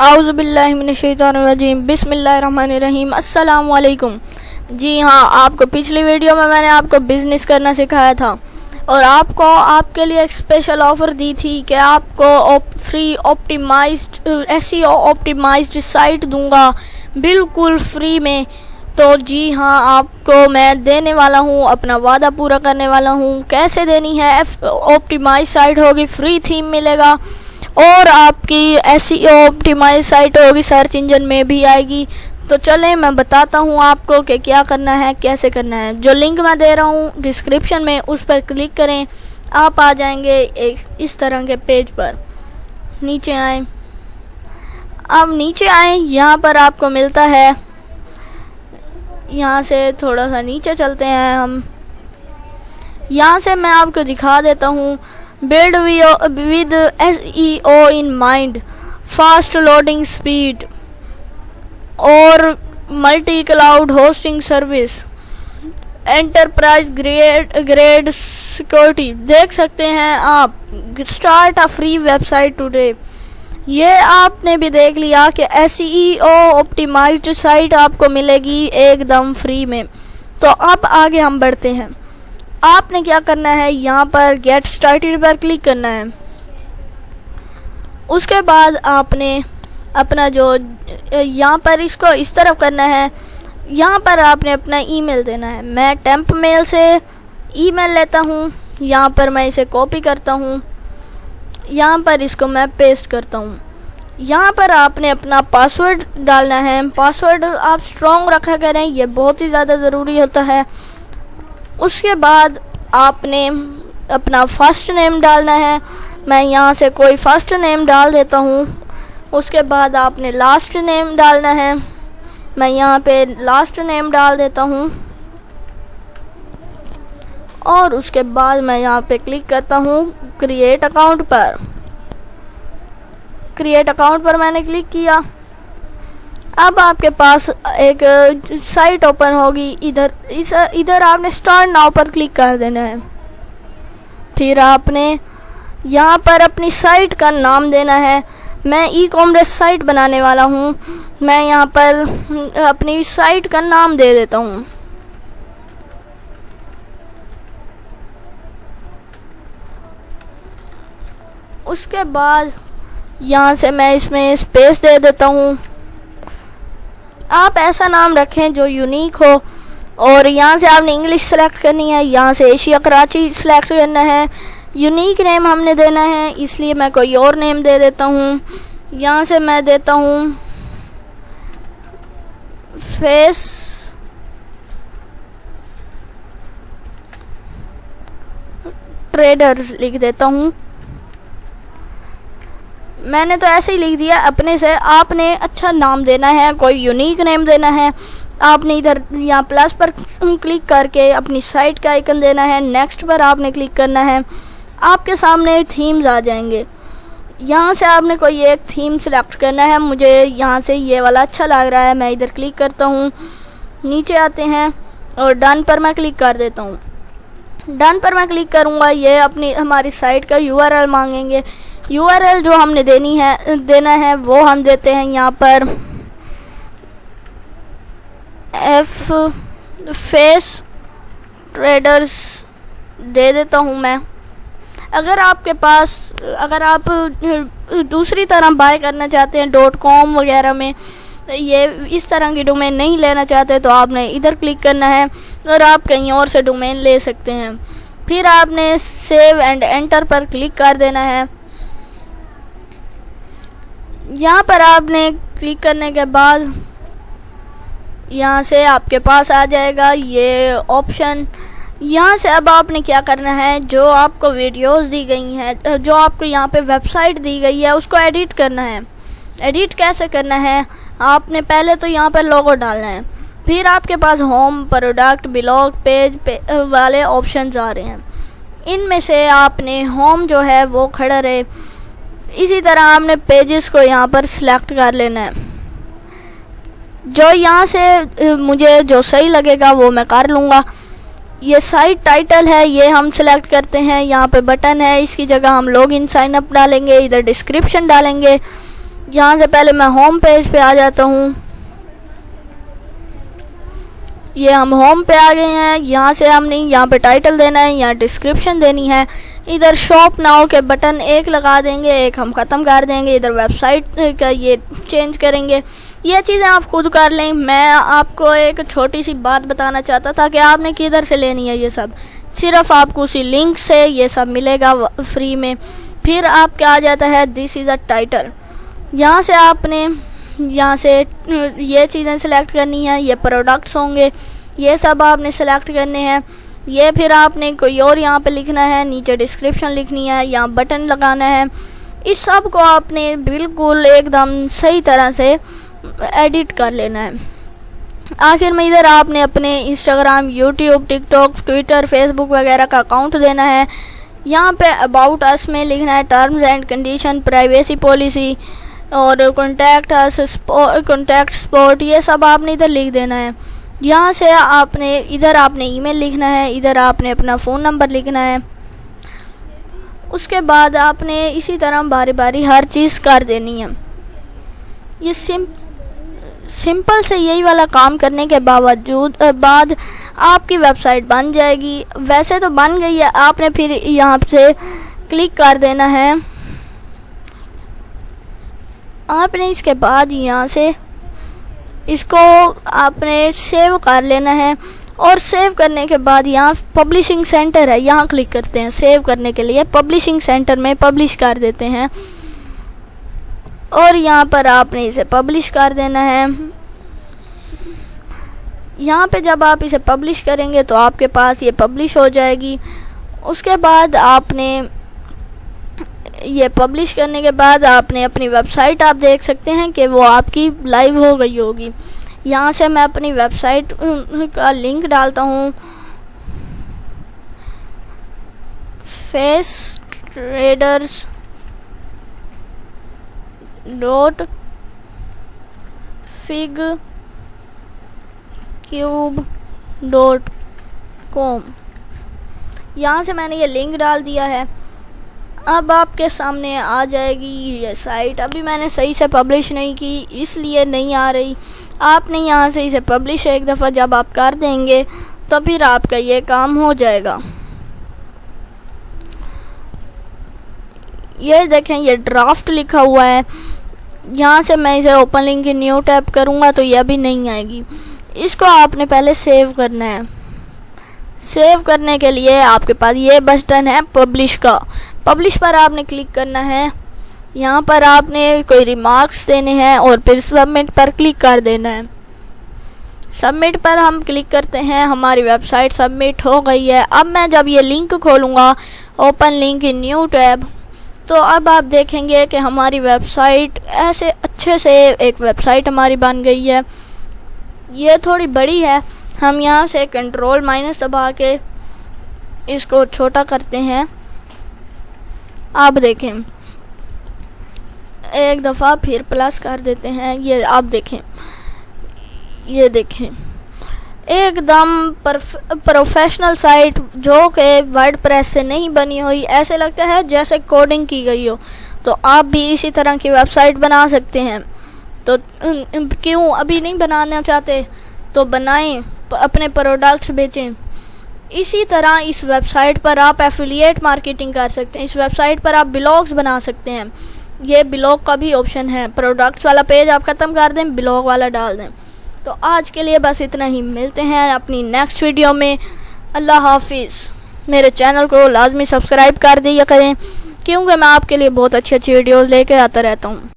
आउज़ुबिल्लाहि मिनश्शैतानिर्रजीम बिस्मिल्लाहिर्रहमानिर्रहीम अस्सलाम वालेकुम। जी हाँ, आपको पिछली वीडियो में मैंने आपको बिज़नेस करना सिखाया था और आपके लिए एक स्पेशल ऑफ़र दी थी कि आपको free optimized SEO optimized site दूंगा बिल्कुल फ्री में। तो जी हाँ, आपको मैं देने वाला हूँ, अपना वादा पूरा करने वाला हूँ। कैसे देनी है? ऑप्टिमाइज साइट होगी, फ्री थीम मिलेगा और आपकी एसईओ ऑप्टिमाइज साइट होगी, सर्च इंजन में भी आएगी। तो चलें मैं बताता हूँ आपको कि क्या करना है, कैसे करना है। जो लिंक मैं दे रहा हूँ डिस्क्रिप्शन में, उस पर क्लिक करें, आप आ जाएंगे एक इस तरह के पेज पर। नीचे आए, अब नीचे आए, यहाँ पर आपको मिलता है, यहाँ से थोड़ा सा नीचे चलते हैं हम। यहाँ से मैं आपको दिखा देता हूँ, build with SEO in mind, fast loading speed और multi cloud hosting service, enterprise grade security. देख सकते हैं आप, start a free website today. ये आपने भी देख लिया कि SEO ऑप्टिमाइज्ड साइट आपको मिलेगी एकदम फ्री में। तो अब आगे हम बढ़ते हैं। आपने क्या करना है, यहाँ पर गेट स्टार्टेड पर क्लिक करना है। उसके बाद आपने अपना जो यहाँ पर इसको इस तरफ करना है, यहाँ पर आपने अपना ईमेल देना है। मैं टेम्प मेल से ईमेल लेता हूँ, यहाँ पर मैं इसे कॉपी करता हूँ, यहाँ पर इसको मैं पेस्ट करता हूँ। यहाँ पर आपने अपना पासवर्ड डालना है। पासवर्ड आप स्ट्रॉन्ग रखा करें, ये बहुत ही ज़्यादा ज़रूरी होता है। उसके बाद आपने अपना फर्स्ट नेम डालना है। मैं यहाँ से कोई फर्स्ट नेम डाल देता हूँ। उसके बाद आपने लास्ट नेम डालना है। मैं यहाँ पे लास्ट नेम डाल देता हूँ और उसके बाद मैं यहाँ पे क्लिक करता हूँ क्रिएट अकाउंट पर। क्रिएट अकाउंट पर मैंने क्लिक किया। अब आपके पास एक साइट ओपन होगी। इधर आपने स्टार्ट नाउ पर क्लिक कर देना है। फिर आपने यहाँ पर अपनी साइट का नाम देना है। मैं ई-कॉमर्स साइट बनाने वाला हूँ, मैं यहाँ पर अपनी साइट का नाम दे देता हूँ। उसके बाद यहाँ से मैं इसमें स्पेस दे देता हूँ। आप ऐसा नाम रखें जो यूनिक हो। और यहाँ से आपने इंग्लिश सेलेक्ट करनी है, यहाँ से एशिया कराची सेलेक्ट करना है। यूनिक नेम हमने देना है, इसलिए मैं कोई और नेम दे देता हूँ। यहाँ से मैं देता हूँ फेस ट्रेडर्स लिख देता हूँ। मैंने तो ऐसे ही लिख दिया अपने से। आपने अच्छा नाम देना है, कोई यूनिक नेम देना है। आपने इधर यहाँ प्लस पर क्लिक करके अपनी साइट का आइकन देना है। नेक्स्ट पर आपने क्लिक करना है। आपके सामने थीम्स आ जाएंगे। यहाँ से आपने कोई एक थीम सेलेक्ट करना है। मुझे यहाँ से ये वाला अच्छा लग रहा है, मैं इधर क्लिक करता हूँ। नीचे आते हैं और डन पर मैं क्लिक कर देता हूँ। डन पर मैं क्लिक करूँगा, ये अपनी हमारी साइट का URL मांगेंगे। URL जो हमने देना है वो हम देते हैं यहाँ पर फेस ट्रेडर्स दे देता हूँ मैं। अगर आप दूसरी तरह बाय करना चाहते हैं .com वगैरह में, ये इस तरह की डोमेन नहीं लेना चाहते, तो आपने इधर क्लिक करना है और आप कहीं और से डोमेन ले सकते हैं। फिर आपने सेव एंड एंटर पर क्लिक कर देना है। यहाँ पर आपने क्लिक करने के बाद यहाँ से आपके पास आ जाएगा ये ऑप्शन। यहाँ से अब आपने क्या करना है, जो आपको वीडियोस दी गई हैं, जो आपको यहाँ पे वेबसाइट दी गई है, उसको एडिट करना है। एडिट कैसे करना है, आपने पहले तो यहाँ पर लोगो डालना है। फिर आपके पास होम, प्रोडक्ट, ब्लॉग, पेज वाले ऑप्शंस आ रहे हैं। इनमें से आपने होम जो है वो खड़ा रहे। इसी तरह आपने पेजेस को यहाँ पर सिलेक्ट कर लेना है। जो यहाँ से मुझे जो सही लगेगा वो मैं कर लूँगा। ये साइट टाइटल है, ये हम सिलेक्ट करते हैं। यहाँ पे बटन है, इसकी जगह हम लॉगिन साइन अप डालेंगे। इधर डिस्क्रिप्शन डालेंगे। यहाँ से पहले मैं होम पेज पे आ जाता हूँ। ये हम होम पे आ गए हैं। यहाँ से हमने यहाँ पे टाइटल देना है, यहाँ डिस्क्रिप्शन देनी है। इधर शॉप नाउ के बटन एक लगा देंगे, एक हम ख़त्म कर देंगे। इधर वेबसाइट का ये चेंज करेंगे। ये चीज़ें आप खुद कर लें। मैं आपको एक छोटी सी बात बताना चाहता था कि आपने किधर से लेनी है। ये सब सिर्फ आपको उसी लिंक से ये सब मिलेगा फ्री में। फिर आपका आ जाता है दिस इज़ अ टाइटल। यहाँ से आपने यहाँ से ये चीज़ें सेलेक्ट करनी है। ये प्रोडक्ट्स होंगे, ये सब आपने सेलेक्ट करने हैं। ये फिर आपने कोई और यहाँ पे लिखना है, नीचे डिस्क्रिप्शन लिखनी है, यहाँ बटन लगाना है। इस सब को आपने बिल्कुल एकदम सही तरह से एडिट कर लेना है। आखिर में इधर आपने अपने Instagram, YouTube, TikTok, Twitter, Facebook वगैरह का अकाउंट देना है। यहाँ पे अबाउट अस में लिखना है terms and condition, privacy policy और कॉन्टैक्ट अस, कॉन्टैक्ट स्पॉट, ये सब आपने इधर लिख देना है। यहाँ से आपने इधर आपने ईमेल लिखना है, इधर आपने अपना फ़ोन नंबर लिखना है। उसके बाद आपने इसी तरह बारी बारी हर चीज़ कर देनी है। ये सिंपल से यही वाला काम करने के बाद आपकी वेबसाइट बन जाएगी। वैसे तो बन गई है, आपने फिर यहाँ से क्लिक कर देना है। आपने इसके बाद यहाँ से इसको आपने सेव कर लेना है और सेव करने के बाद यहाँ पब्लिशिंग सेंटर है, यहाँ क्लिक करते हैं। सेव करने के लिए पब्लिशिंग सेंटर में पब्लिश कर देते हैं और यहाँ पर आपने इसे पब्लिश कर देना है। यहाँ पे जब आप इसे पब्लिश करेंगे तो आपके पास ये पब्लिश हो जाएगी। उसके बाद आपने ये पब्लिश करने के बाद आपने अपनी वेबसाइट आप देख सकते हैं कि वो आपकी लाइव हो गई होगी। यहाँ से मैं अपनी वेबसाइट का लिंक डालता हूँ, festraders.figcube.com। यहाँ से मैंने ये लिंक डाल दिया है। अब आपके सामने आ जाएगी ये साइट। अभी मैंने सही से पब्लिश नहीं की इसलिए नहीं आ रही। आपने यहाँ से इसे पब्लिश एक दफ़ा जब आप कर देंगे तो फिर आपका ये काम हो जाएगा। ये देखें, ये ड्राफ्ट लिखा हुआ है। यहाँ से मैं इसे ओपन लिंक की न्यू टैप करूँगा तो यह भी नहीं आएगी। इसको आपने पहले सेव करना है। सेव करने के लिए आपके पास ये बटन है पब्लिश का। पब्लिश पर आपने क्लिक करना है। यहाँ पर आपने कोई रिमार्क्स देने हैं और फिर सबमिट पर क्लिक कर देना है। सबमिट पर हम क्लिक करते हैं, हमारी वेबसाइट सबमिट हो गई है। अब मैं जब ये लिंक खोलूँगा, open link in new tab, तो अब आप देखेंगे कि हमारी वेबसाइट ऐसे अच्छे से एक वेबसाइट हमारी बन गई है। ये थोड़ी बड़ी है, हम यहाँ से कंट्रोल- दबा के इसको छोटा करते हैं। आप देखें, एक दफ़ा फिर प्लस कर देते हैं। ये आप देखें, ये देखें, एकदम प्रोफेशनल साइट जो कि वर्डप्रेस से नहीं बनी हुई, ऐसे लगता है जैसे कोडिंग की गई हो। तो आप भी इसी तरह की वेबसाइट बना सकते हैं। तो क्यों अभी नहीं बनाना चाहते तो बनाएं, अपने प्रोडक्ट्स बेचें। इसी तरह इस वेबसाइट पर आप एफिलिएट मार्केटिंग कर सकते हैं। इस वेबसाइट पर आप ब्लॉग्स बना सकते हैं। ये ब्लॉग का भी ऑप्शन है। प्रोडक्ट्स वाला पेज आप ख़त्म कर दें, ब्लॉग वाला डाल दें। तो आज के लिए बस इतना ही। मिलते हैं अपनी नेक्स्ट वीडियो में। अल्लाह हाफिज़। मेरे चैनल को लाजमी सब्सक्राइब कर दिया करें क्योंकि मैं आपके लिए बहुत अच्छी वीडियोज़ लेके आता रहता हूँ।